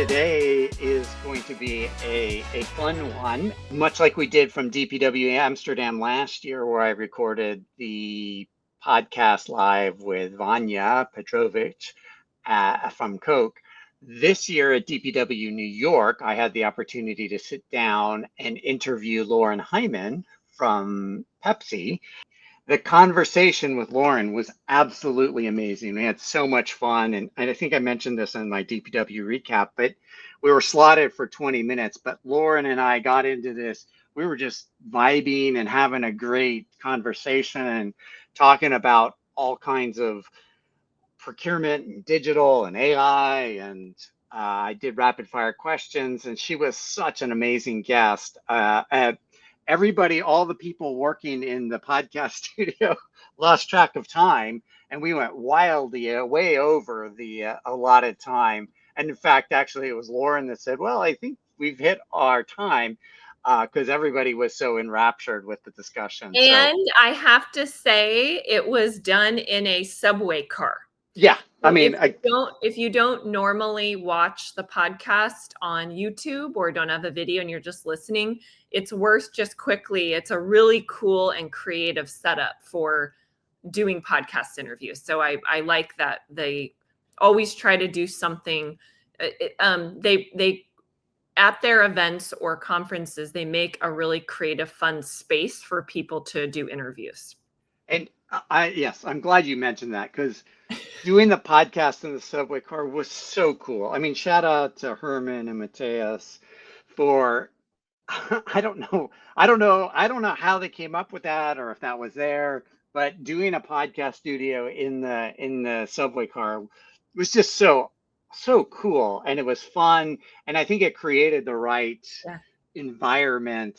today is going to be a fun one, much like we did from DPW Amsterdam last year, where I recorded the podcast live with Vanya Petrovich from Coke. This year at DPW New York, I had the opportunity to sit down and interview Lauren Hymen from Pepsi. The conversation with Lauren was absolutely amazing. We had so much fun. And I think I mentioned this in my DPW recap, but we were slotted for 20 minutes. But Lauren and I got into this. We were just vibing and having a great conversation and talking about all kinds of procurement and digital and AI. And I did rapid fire questions. And she was such an amazing guest. Everybody, all the people working in the podcast studio lost track of time, and we went wildly way over the allotted time. And in fact, actually, it was Lauren that said, well, I think we've hit our time, because everybody was so enraptured with the discussion. And I have to say, it was done in a subway car. Yeah, I mean, if you don't normally watch the podcast on YouTube or don't have a video and you're just listening, it's worth just quickly. It's a really cool and creative setup for doing podcast interviews. So I like that they always try to do something. They at their events or conferences, they make a really creative, fun space for people to do interviews. And yes, I'm glad you mentioned that, because doing the podcast in the subway car was so cool. I mean, shout out to Herman and Mateus for, I don't know how they came up with that or if that was there, but doing a podcast studio in the subway car was just so cool, and it was fun, and I think it created the right environment.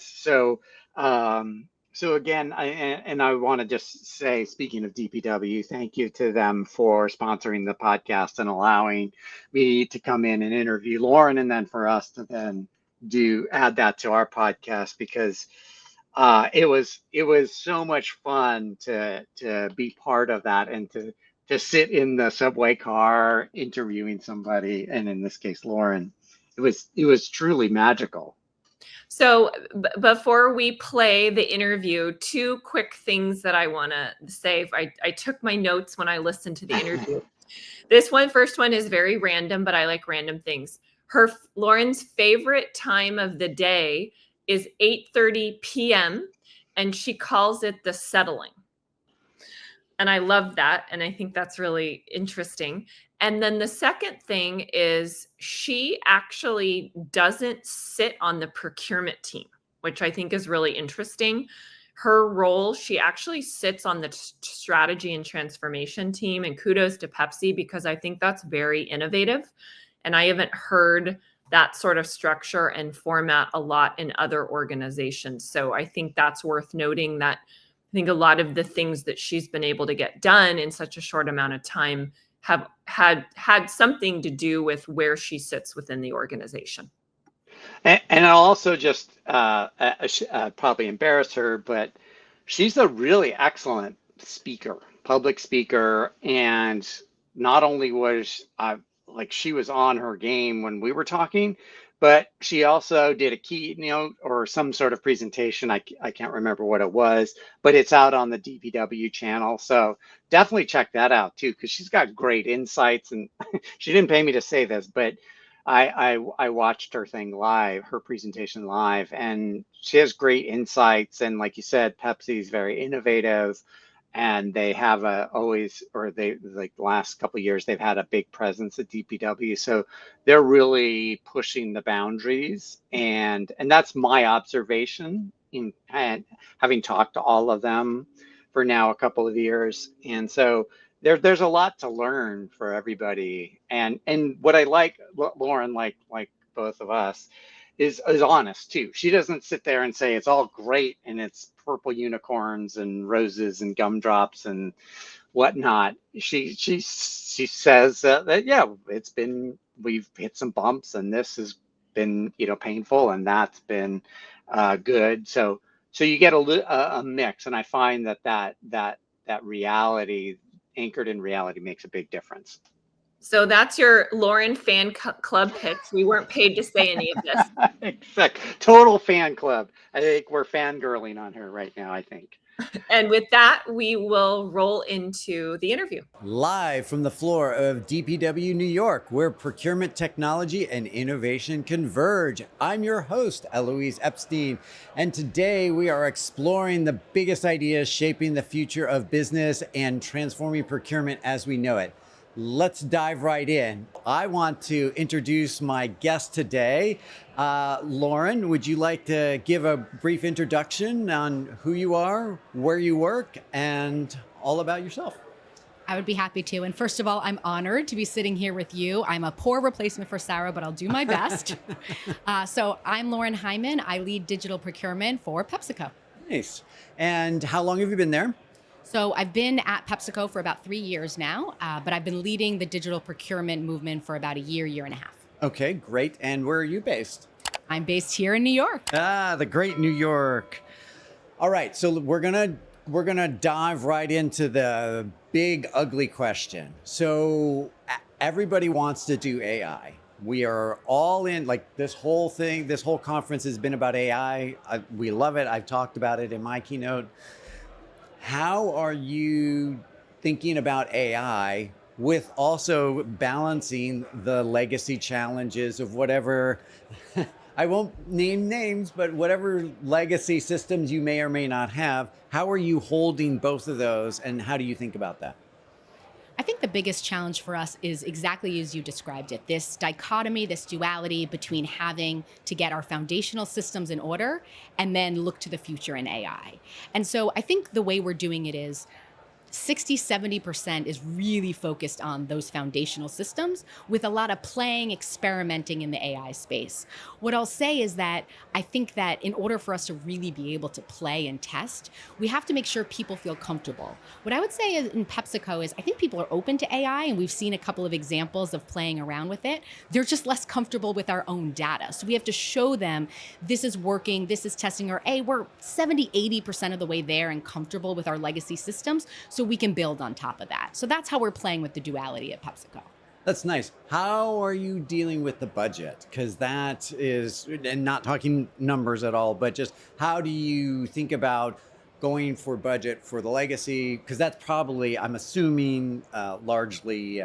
So again, I want to just say, speaking of DPW, thank you to them for sponsoring the podcast and allowing me to come in and interview Lauren, and then for us to then add that to our podcast, because it was so much fun to be part of that and to sit in the subway car interviewing somebody, and in this case, Lauren. It was truly magical. So before we play the interview, two quick things that I want to say. I took my notes when I listened to the interview. First one is very random, but I like random things. Lauren's favorite time of the day is 8:30 p.m. and she calls it the settling. And I love that. And I think that's really interesting. And then the second thing is she actually doesn't sit on the procurement team, which I think is really interesting. Her role, she actually sits on the strategy and transformation team, and kudos to Pepsi, because I think that's very innovative. And I haven't heard that sort of structure and format a lot in other organizations. So I think that's worth noting, that I think a lot of the things that she's been able to get done in such a short amount of time have had something to do with where she sits within the organization. And I'll also just probably embarrass her, but she's a really excellent speaker, public speaker. And not only was she was on her game when we were talking, but she also did a keynote or some sort of presentation. I can't remember what it was, but it's out on the DPW channel. So definitely check that out too, because she's got great insights. And she didn't pay me to say this, but I watched her presentation live, and she has great insights. And like you said, Pepsi is very innovative. And they have the last couple of years, they've had a big presence at DPW. So they're really pushing the boundaries. And that's my observation and having talked to all of them for now a couple of years. And so there's a lot to learn for everybody. And what I like, Lauren, like both of us, is honest too. She doesn't sit there and say it's all great and it's purple unicorns and roses and gumdrops and whatnot. She says that yeah, we've hit some bumps, and this has been painful, and that's been good. So you get a mix, and I find that reality, anchored in reality, makes a big difference. So that's your Lauren club pitch. We weren't paid to say any of this. Exactly. Total fan club. I think we're fangirling on her right now, I think. And with that, we will roll into the interview. Live from the floor of DPW New York, where procurement technology and innovation converge. I'm your host, Elouise Epstein, and today we are exploring the biggest ideas shaping the future of business and transforming procurement as we know it. Let's dive right in. I want to introduce my guest today. Lauren, would you like to give a brief introduction on who you are, where you work, and all about yourself? I would be happy to. And first of all, I'm honored to be sitting here with you. I'm a poor replacement for Sarah, but I'll do my best. So I'm Lauren Hymen. I lead digital procurement for PepsiCo. Nice. And how long have you been there? So I've been at PepsiCo for about 3 years now, but I've been leading the digital procurement movement for about a year and a half. Okay, great. And where are you based? I'm based here in New York. Ah, the great New York. All right, so we're gonna dive right into the big ugly question. So everybody wants to do AI. We are all in, like this whole conference has been about AI. We love it. I've talked about it in my keynote. How are you thinking about AI with also balancing the legacy challenges of whatever, I won't name names, but whatever legacy systems you may or may not have, how are you holding both of those and how do you think about that? I think the biggest challenge for us is exactly as you described it, this dichotomy, this duality between having to get our foundational systems in order and then look to the future in AI. And so I think the way we're doing it is 60-70% is really focused on those foundational systems with a lot of playing, experimenting in the AI space. What I'll say is that I think that in order for us to really be able to play and test, we have to make sure people feel comfortable. What I would say in PepsiCo is I think people are open to AI, and we've seen a couple of examples of playing around with it. They're just less comfortable with our own data. So we have to show them this is working, this is testing, or hey, we're 70-80% of the way there and comfortable with our legacy systems. So we can build on top of that. So that's how we're playing with the duality at PepsiCo. That's nice. How are you dealing with the budget? Because that is, and not talking numbers at all, but just how do you think about going for budget for the legacy? Because that's probably, I'm assuming, largely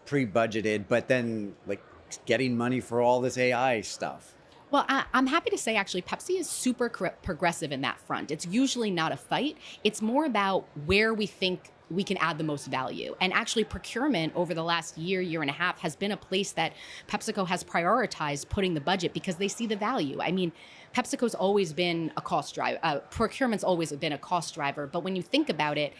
pre-budgeted, but then like getting money for all this AI stuff. Well, I'm happy to say, actually, Pepsi is super progressive in that front. It's usually not a fight. It's more about where we think we can add the most value. And actually, procurement over the last year and a half has been a place that PepsiCo has prioritized putting the budget because they see the value. I mean, PepsiCo's always been a cost driver. Procurement's always been a cost driver. But when you think about it,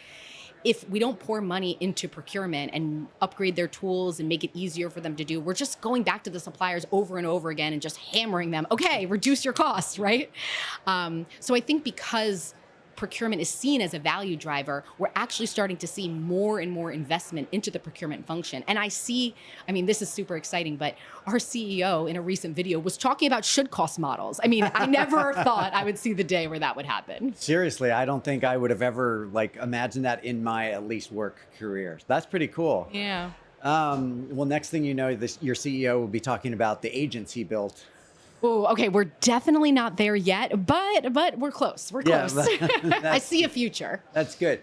if we don't pour money into procurement and upgrade their tools and make it easier for them to do, we're just going back to the suppliers over and over again and just hammering them, okay, reduce your costs, right? So I think because procurement is seen as a value driver, we're actually starting to see more and more investment into the procurement function. And I mean, this is super exciting, but our CEO in a recent video was talking about should cost models. I mean, I never thought I would see the day where that would happen. Seriously, I don't think I would have ever imagined that in my at least work career. That's pretty cool. Yeah. Well, next thing you know, your CEO will be talking about the agents he built. Oh, okay. We're definitely not there yet, but we're close. We're close. Yeah, I see a future. That's good.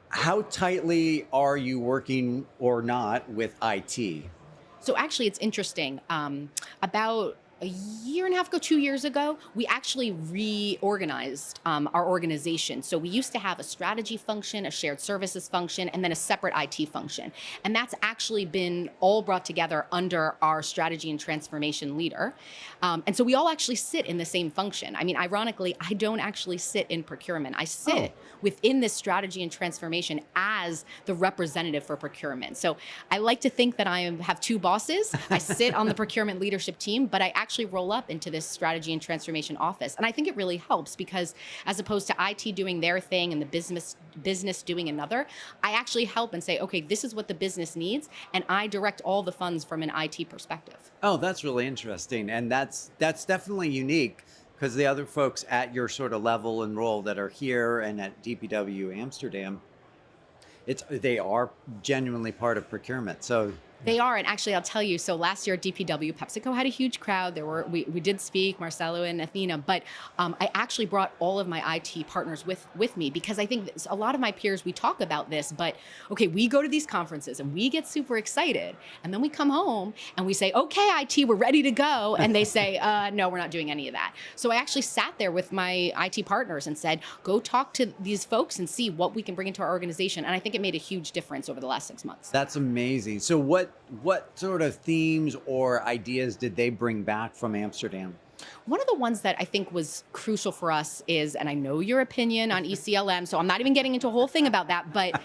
How tightly are you working or not with IT? So actually, it's interesting. About a year and a half ago, 2 years ago, we actually reorganized our organization. So we used to have a strategy function, a shared services function, and then a separate IT function. And that's actually been all brought together under our strategy and transformation leader. And so we all actually sit in the same function. I mean, ironically, I don't actually sit in procurement. I sit within this strategy and transformation as the representative for procurement. So I like to think that I have two bosses. I sit on the procurement leadership team, but I actually roll up into this strategy and transformation office. And I think it really helps because as opposed to IT doing their thing and the business doing another, I actually help and say, okay, this is what the business needs. And I direct all the funds from an IT perspective. Oh, that's really interesting. And that's definitely unique because the other folks at your sort of level and role that are here and at DPW Amsterdam, they are genuinely part of procurement. So They are, and actually, I'll tell you. So last year at DPW, PepsiCo had a huge crowd. We did speak, Marcelo and Athena, but I actually brought all of my IT partners with me because I think a lot of my peers, we talk about this, but okay, we go to these conferences and we get super excited, and then we come home and we say, okay, IT, we're ready to go, and they say, no, we're not doing any of that. So I actually sat there with my IT partners and said, go talk to these folks and see what we can bring into our organization, and I think it made a huge difference over the last 6 months. That's amazing. So what sort of themes or ideas did they bring back from Amsterdam? One of the ones that I think was crucial for us is, and I know your opinion on ECLM, so I'm not even getting into a whole thing about that, but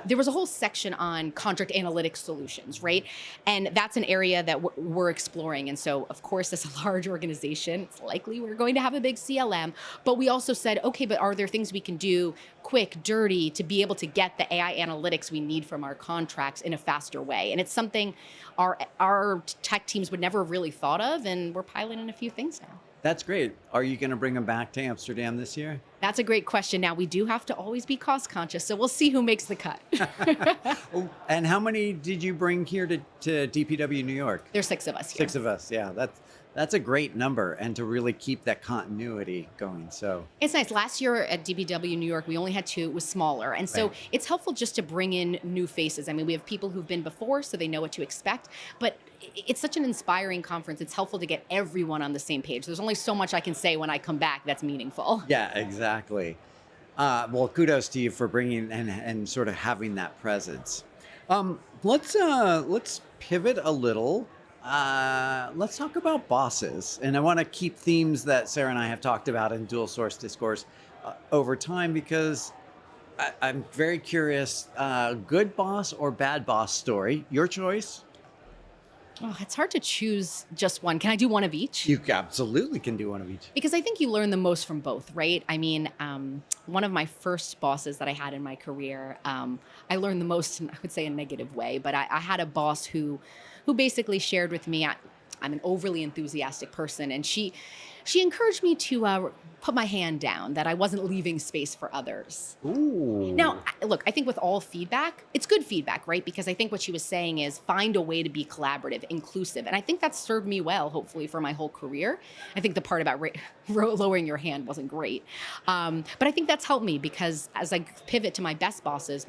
there was a whole section on contract analytics solutions, right? And that's an area that we're exploring. And so, of course, as a large organization, it's likely we're going to have a big CLM, but we also said, okay, but are there things we can do quick, dirty, to be able to get the AI analytics we need from our contracts in a faster way? And it's something our tech teams would never have really thought of, and we're piloting a few things now. That's great. Are you going to bring them back to Amsterdam this year? That's a great question. Now, we do have to always be cost conscious, so we'll see who makes the cut. Oh, and how many did you bring here to DPW New York? There's 6 of us here. 6 of us, yeah. That's a great number, and to really keep that continuity going. So it's nice. Last year at DPW New York, we only had 2. It was smaller. And so It's helpful just to bring in new faces. I mean, we have people who've been before, so they know what to expect. But it's such an inspiring conference. It's helpful to get everyone on the same page. There's only so much I can say when I come back that's meaningful. yeah, exactly. Well, kudos to you for bringing and sort of having that presence. Let's pivot a little. Let's talk about bosses. And I want to keep themes that Sarah and I have talked about in dual source discourse over time, because I'm very curious, good boss or bad boss story, your choice. Oh, it's hard to choose just one. Can I do one of each? You absolutely can do one of each. Because I think you learn the most from both, right? I mean, one of my first bosses that I had in my career, I learned the most in, I would say, a negative way. But I had a boss who basically shared with me, I'm an overly enthusiastic person, and she encouraged me to put my hand down, that I wasn't leaving space for others. Ooh. Now, look, I think with all feedback, it's good feedback, right? Because I think what she was saying is find a way to be collaborative, inclusive. And I think that's served me well, hopefully, for my whole career. I think the part about lowering your hand wasn't great. But I think that's helped me, because as I pivot to my best bosses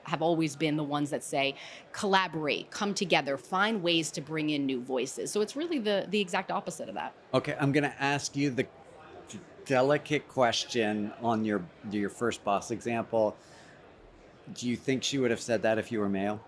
have always been the ones that say, collaborate, come together, find ways to bring in new voices. So it's really the exact opposite of that. Okay, I'm going to ask you the delicate question on your first boss example. Do you think she would have said that if you were male?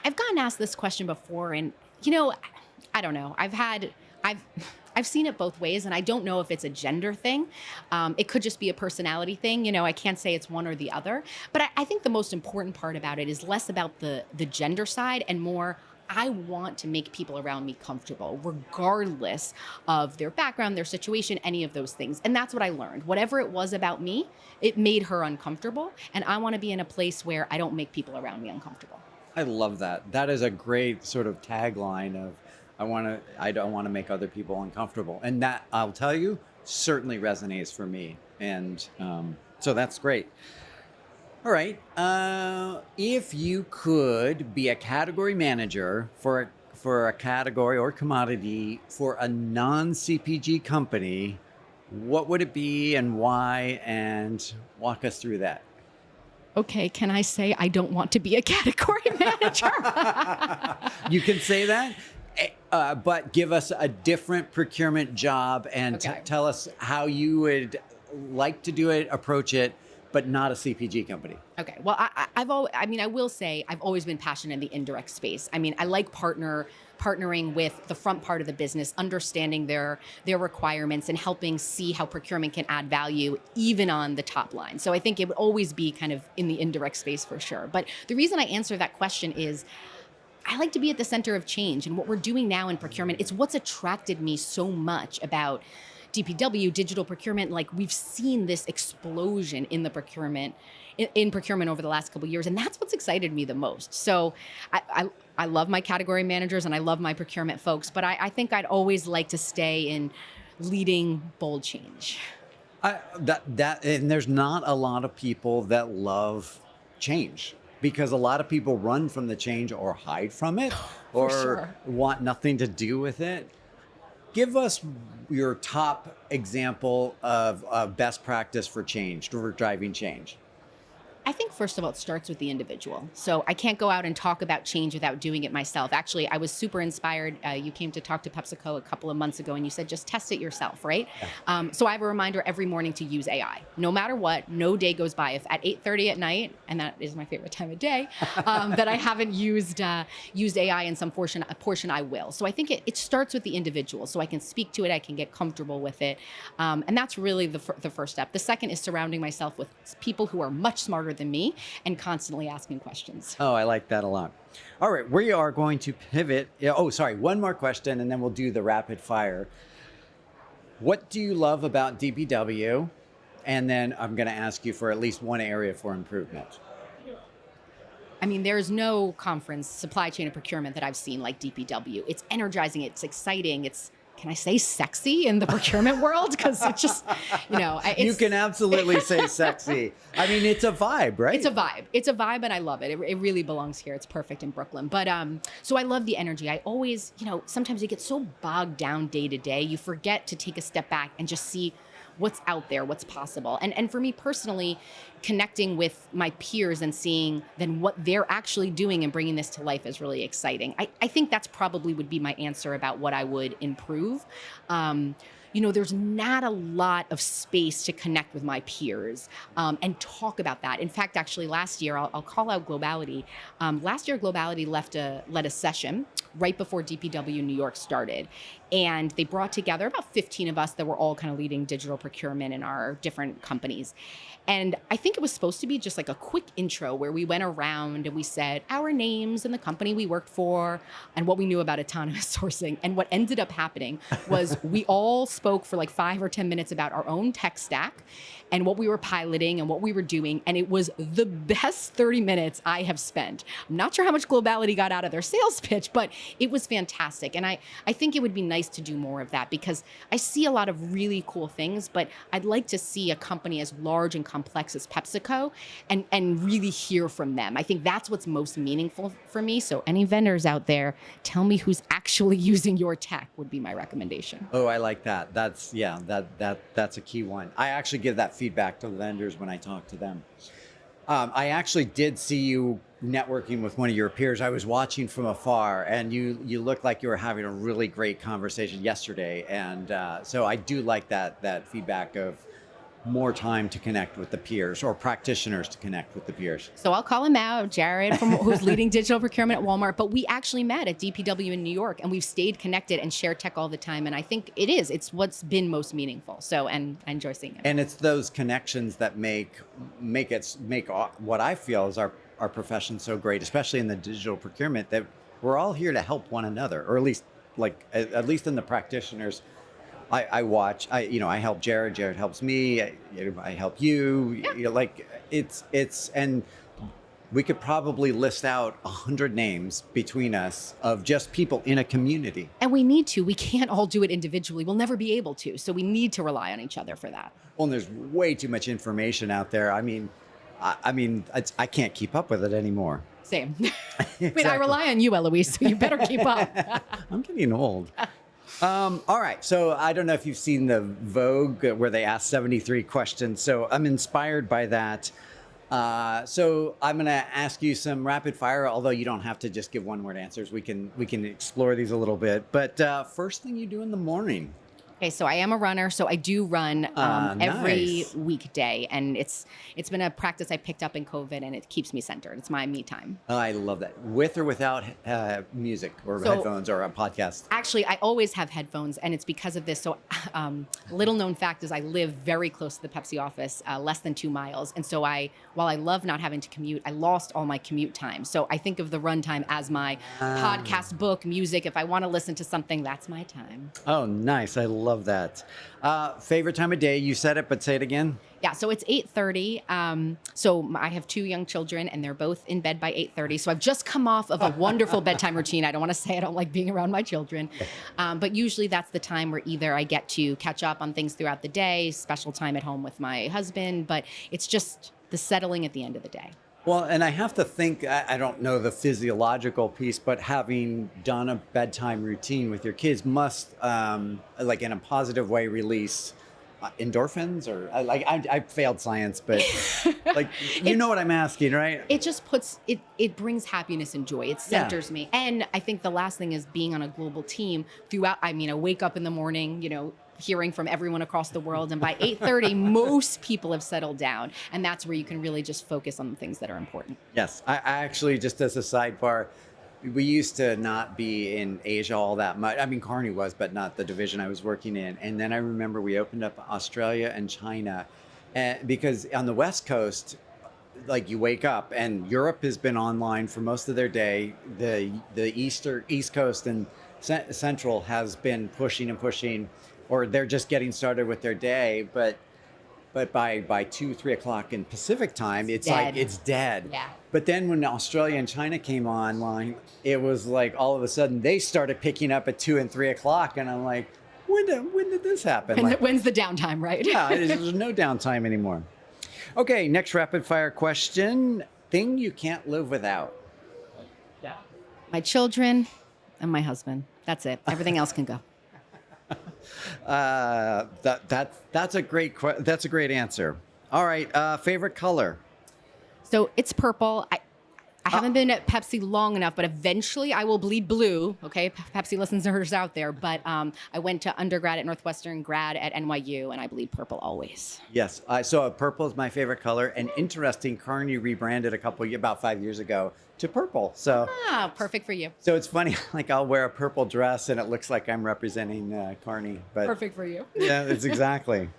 I've gotten asked this question before, and I don't know. I've seen it both ways, and I don't know if it's a gender thing. It could just be a personality thing. I can't say it's one or the other. But I think the most important part about it is less about the gender side and more, I want to make people around me comfortable, regardless of their background, their situation, any of those things. And that's what I learned. Whatever it was about me, it made her uncomfortable. And I want to be in a place where I don't make people around me uncomfortable. I love that. That is a great sort of tagline of, I don't want to make other people uncomfortable. And that, I'll tell you, certainly resonates for me. And so that's great. All right. If you could be a category manager for a category or commodity for a non-CPG company, what would it be and why? And walk us through that. Okay, can I say I don't want to be a category manager? You can say that, but give us a different procurement job and Okay. tell us how you would like to do it, approach it, but not a CPG company. Okay. Well, I will say I've always been passionate in the indirect space. I mean, I like partnering with the front part of the business, understanding their requirements and helping see how procurement can add value even on the top line. So I think it would always be kind of in the indirect space for sure. But the reason I answer that question is I like to be at the center of change. And what we're doing now in procurement, it's what's attracted me so much about DPW, digital procurement. Like, we've seen this explosion in the procurement over the last couple of years, and that's what's excited me the most. So I love my category managers and I love my procurement folks, but I think I'd always like to stay in leading bold change. And there's not a lot of people that love change. because a lot of people run from the change or hide from it or sure. want nothing to do with it. Give us your top example of best practice for change, for driving change. I think, first of all, it starts with the individual. So I can't go out and talk about change without doing it myself. Actually, I was super inspired. You came to talk to PepsiCo a couple of months ago, and you said, just test it yourself, right? Yeah. So I have a reminder every morning to use AI. No matter what, no day goes by. If at 8:30 at night, and that is my favorite time of day, that I haven't used AI in some portion, I will. So I think it starts with the individual. So I can speak to it, I can get comfortable with it. And that's really the first step. The second is surrounding myself with people who are much smarter than me and constantly asking questions. Oh, I like that a lot. All right, we are going to pivot. Oh, sorry, one more question and then we'll do the rapid fire. What do you love about DPW? And then I'm going to ask you for at least one area for improvement. I mean, there's no conference, supply chain and procurement that I've seen like DPW. It's energizing, it's exciting, it's, can I say sexy in the procurement world? Because it's just, you can absolutely say sexy. I mean, it's a vibe, right? It's a vibe. It's a vibe, and I love it. It really belongs here. It's perfect in Brooklyn. But so I love the energy. I always, sometimes you get so bogged down day to day, you forget to take a step back and just see what's out there, what's possible. And for me personally, connecting with my peers and seeing then what they're actually doing and bringing this to life is really exciting. I think that's probably would be my answer about what I would improve. There's not a lot of space to connect with my peers and talk about that. In fact, actually last year, I'll call out Globality. Last year, Globality led a session right before DPW New York started. And they brought together about 15 of us that were all kind of leading digital procurement in our different companies. And I think it was supposed to be just like a quick intro where we went around and we said our names and the company we worked for and what we knew about autonomous sourcing. And what ended up happening was we all spoke for like 5 or 10 minutes about our own tech stack and what we were piloting and what we were doing. And it was the best 30 minutes I have spent. I'm not sure how much Globality got out of their sales pitch, but it was fantastic. And I think it would be nice to do more of that because I see a lot of really cool things, but I'd like to see a company as large and complex as PepsiCo and really hear from them. I think that's what's most meaningful for me. So any vendors out there, tell me who's actually using your tech would be my recommendation. Oh, I like that. That's a key one. I actually give that feedback to the vendors when I talk to them. I actually did see you networking with one of your peers. I was watching from afar, and you looked like you were having a really great conversation yesterday. And so I do like that feedback of more time to connect with the peers or practitioners to connect with the peers. So I'll call him out, Jared, who's leading digital procurement at Walmart. But we actually met at DPW in New York, and we've stayed connected and share tech all the time. And I think it's what's been most meaningful. So, and I enjoy seeing it. And it's those connections that make what I feel is our profession so great, especially in the digital procurement, that we're all here to help one another, or at least in the practitioners. I watch. I help Jared. Jared helps me. I help you. Yeah. And we could probably list out 100 names between us of just people in a community. And we need to. We can't all do it individually. We'll never be able to. So we need to rely on each other for that. Well, and there's way too much information out there. I mean, I can't keep up with it anymore. Same. Exactly. I mean, I rely on you, Elouise, so you better keep up. I'm getting old. All right. So I don't know if you've seen the Vogue where they asked 73 questions. So I'm inspired by that. So I'm going to ask you some rapid fire, although you don't have to just give one word answers. We can explore these a little bit. But first thing you do in the morning. Okay, so I am a runner, so I do run every weekday, and it's been a practice I picked up in COVID, and it keeps me centered. It's my me time. Oh, I love that. With or without music or headphones or a podcast? Actually, I always have headphones, and it's because of this. So little known fact is I live very close to the Pepsi office, less than 2 miles. And so while I love not having to commute, I lost all my commute time. So I think of the run time as my podcast, book, music. If I want to listen to something, that's my time. Oh, nice. I love that. Favorite time of day? You said it, but say it again. Yeah, so it's 8:30. So I have 2 young children, and they're both in bed by 8:30. So I've just come off of a wonderful bedtime routine. I don't want to say I don't like being around my children, but usually that's the time where either I get to catch up on things throughout the day, special time at home with my husband, but it's just the settling at the end of the day. Well, and I have to think, I don't know the physiological piece, but having done a bedtime routine with your kids must, like in a positive way, release endorphins or like I failed science, but like, you It know what I'm asking, right? it just puts it brings happiness and joy. It Yeah. centers me. And I think the last thing is being on a global team throughout. I mean, I wake up in the morning, hearing from everyone across the world, and by 8:30 most people have settled down, and that's where you can really just focus on the things that are important. Yes. I actually, just as a sidebar, we used to not be in Asia all that much. I mean, Carney was, but not the division I was working in. And then I remember we opened up Australia and China, because on the West Coast, like you wake up and Europe has been online for most of their day. The East Coast and Central has been pushing and pushing, or they're just getting started with their day. But by 2, 3 o'clock in Pacific time, it's like Dead. it's dead. Yeah. But then when Australia and China came online, it was like all of a sudden they started picking up at 2 and 3 o'clock, and I'm like, when did this happen? Like, When's the downtime, right? yeah, there's no downtime anymore. Okay, next rapid fire question. Thing you can't live without. My children and my husband. That's it. Everything else can go. That's a great answer. All right, favorite color. So it's purple. I haven't been at Pepsi long enough, but eventually I will bleed blue. Okay, Pepsi listeners out there. But I went to undergrad at Northwestern, grad at NYU, and I bleed purple always. Yes, so purple is my favorite color. And interesting, Carney rebranded about 5 years ago to purple. So Perfect for you. so it's funny. Like I'll wear a purple dress, and it looks like I'm representing Carney. But Perfect for you. yeah, it's exactly.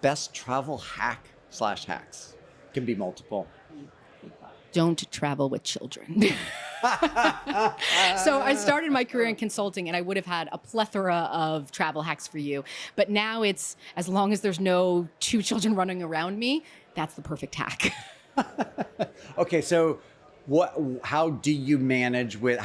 Best travel hack/hacks can be multiple. Don't travel with children. So I started my career in consulting, and I would have had a plethora of travel hacks for you. But now it's, as long as there's no 2 children running around me, that's the perfect hack. Okay, so how do you manage with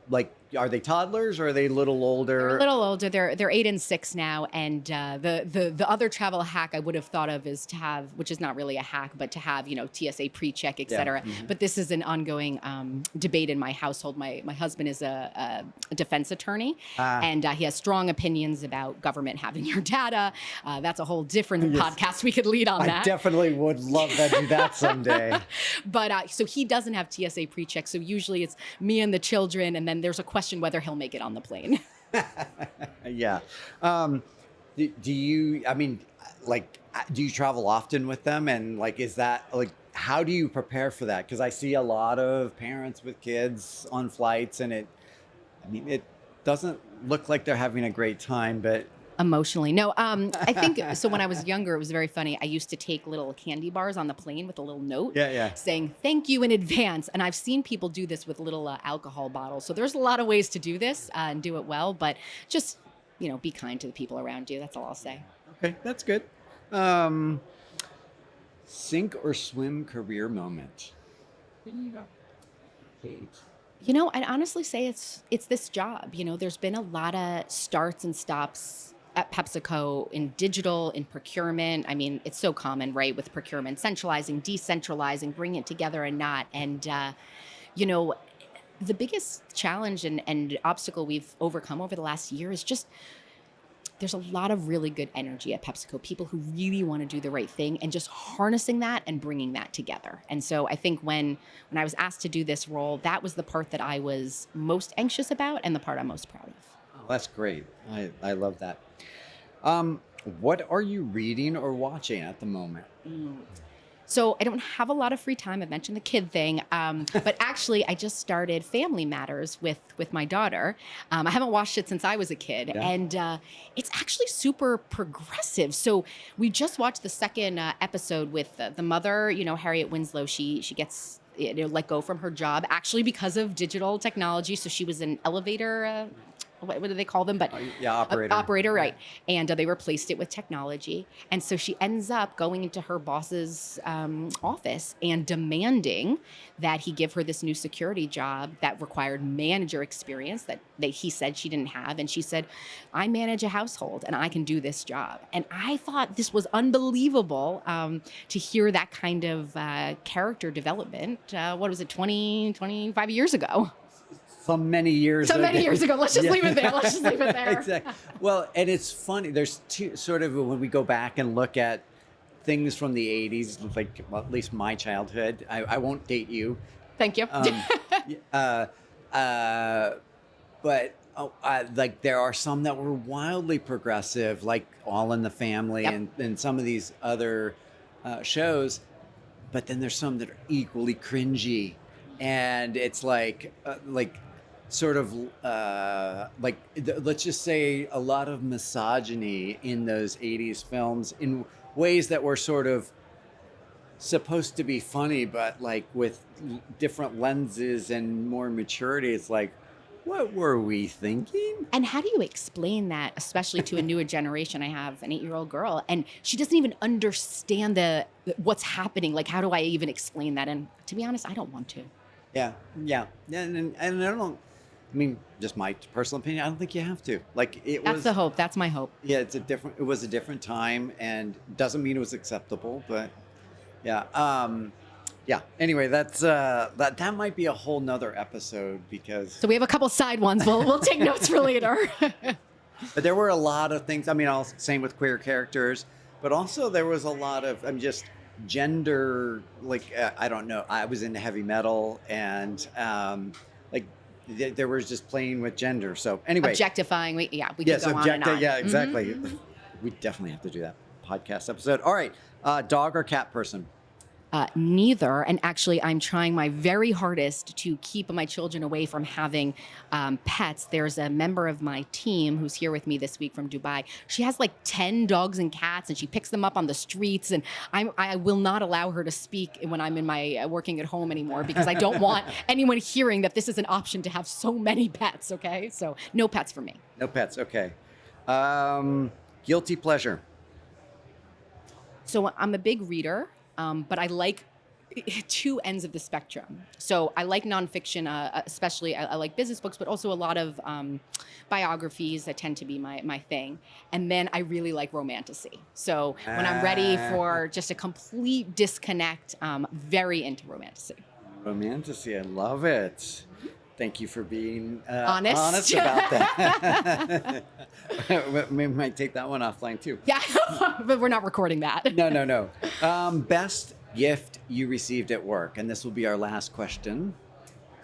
like, are they toddlers or are they a little older? They're a little older. They're 8 and 6 now, and the other travel hack I would have thought of is to have, which is not really a hack, but to have TSA pre-check, et cetera. Mhm. But this is an ongoing debate in my household. My husband is a defense attorney, and he has strong opinions about government having your data. That's a whole different podcast we could lead on I that. definitely would love to do that someday. But so he doesn't have TSA pre-check. So usually it's me and the children, and then there's a question whether he'll make it on the plane. Yeah. Do you, I mean, like, do you travel often with them? And like, is that like, how do you prepare for that? Because I see a lot of parents with kids on flights, and it doesn't look like they're having a great time, but Emotionally. No, I think so. When I was younger, it was very funny. I used to take little candy bars on the plane with a little note saying thank you in advance. And I've seen people do this with little alcohol bottles. So there's a lot of ways to do this and do it well, but just, be kind to the people around you. That's all I'll say. Okay, that's good. Sink or swim career moment. I'd honestly say it's this job. There's been a lot of starts and stops at PepsiCo in digital, in procurement. I mean, it's so common, right, with procurement, centralizing, decentralizing, bringing it together and not. And, the biggest challenge and obstacle we've overcome over the last year is just there's a lot of really good energy at PepsiCo, people who really want to do the right thing and just harnessing that and bringing that together. And so I think when I was asked to do this role, that was the part that I was most anxious about and the part I'm most proud of. Oh, that's great. I love that. What are you reading or watching at the moment? So I don't have a lot of free time. I mentioned the kid thing, but actually I just started Family Matters with my daughter. I haven't watched it since I was a kid, and it's actually super progressive. So we just watched the second episode with the mother. Harriet Winslow. She gets let go from her job actually because of digital technology. So she was an elevator what do they call them? But yeah, operator. Operator, right. And they replaced it with technology. And so she ends up going into her boss's office and demanding that he give her this new security job that required manager experience that he said she didn't have. And she said, I manage a household and I can do this job. And I thought this was unbelievable to hear that kind of character development. What was it, 25 years ago? So many years ago. Let's just leave it there. Let's just leave it there. Exactly. Well, and it's funny. There's two sort of, when we go back and look at things from the 80s, like, well, at least my childhood. I won't date you. Thank you. But like there are some that were wildly progressive, like All in the Family, Yep. and some of these other shows. But then there's some that are equally cringy, and it's like sort of let's just say a lot of misogyny in those 80s films in ways that were sort of supposed to be funny, but like with different lenses and more maturity. It's like, what were we thinking? And how do you explain that, especially to a newer generation? I have an 8-year-old girl, and she doesn't even understand what's happening. Like, how do I even explain that? And to be honest, I don't want to. Yeah. And I don't. I mean, just my personal opinion. I don't think you have to. Like, That's the hope. That's my hope. Yeah, it was a different time, and doesn't mean it was acceptable, but yeah. Yeah. Anyway, that might be a whole nother episode, because. So we have a couple side ones. We'll take notes for later. But there were a lot of things. I mean, same with queer characters, but also there was a lot of just gender. Like, I don't know. I was into heavy metal, and there was just playing with gender. So anyway, Objectifying. We could go on and on. Yeah, exactly. Mm-hmm. We definitely have to do that podcast episode. All right, dog or cat person? Neither. And actually, I'm trying my very hardest to keep my children away from having pets. There's a member of my team who's here with me this week from Dubai. She has like 10 dogs and cats, and she picks them up on the streets. And I will not allow her to speak when I'm in my working at home anymore, because I don't want anyone hearing that this is an option to have so many pets. Okay, so no pets for me. No pets. Okay. Guilty pleasure. So I'm a big reader. But I like two ends of the spectrum. So I like nonfiction, especially I like business books, but also a lot of biographies that tend to be my thing. And then I really like romantasy. So when I'm ready for just a complete disconnect, very into romantasy. Romantasy, I love it. Thank you for being honest about that. We might take that one offline too. Yeah, but we're not recording that. No. Best gift you received at work, and this will be our last question.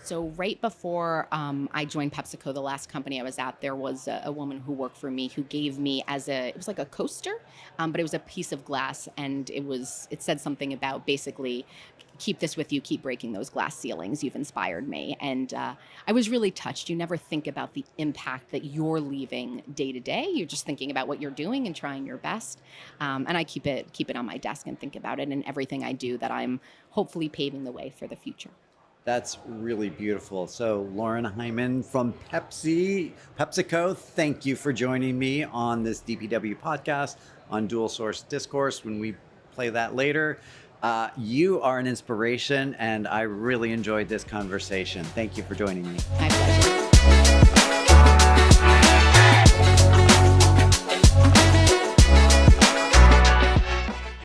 So right before I joined PepsiCo, the last company I was at, there was a woman who worked for me who gave me it was like a coaster, but it was a piece of glass, and it said something about basically, keep this with you, keep breaking those glass ceilings, you've inspired me. And I was really touched. You never think about the impact that you're leaving day to day. You're just thinking about what you're doing and trying your best. And I keep it on my desk and think about it in everything I do, that I'm hopefully paving the way for the future. That's really beautiful. So Lauren Hymen from PepsiCo, thank you for joining me on this DPW podcast on Dual Source Discourse. When we play that later, you are an inspiration, and I really enjoyed this conversation. Thank you for joining me. My pleasure.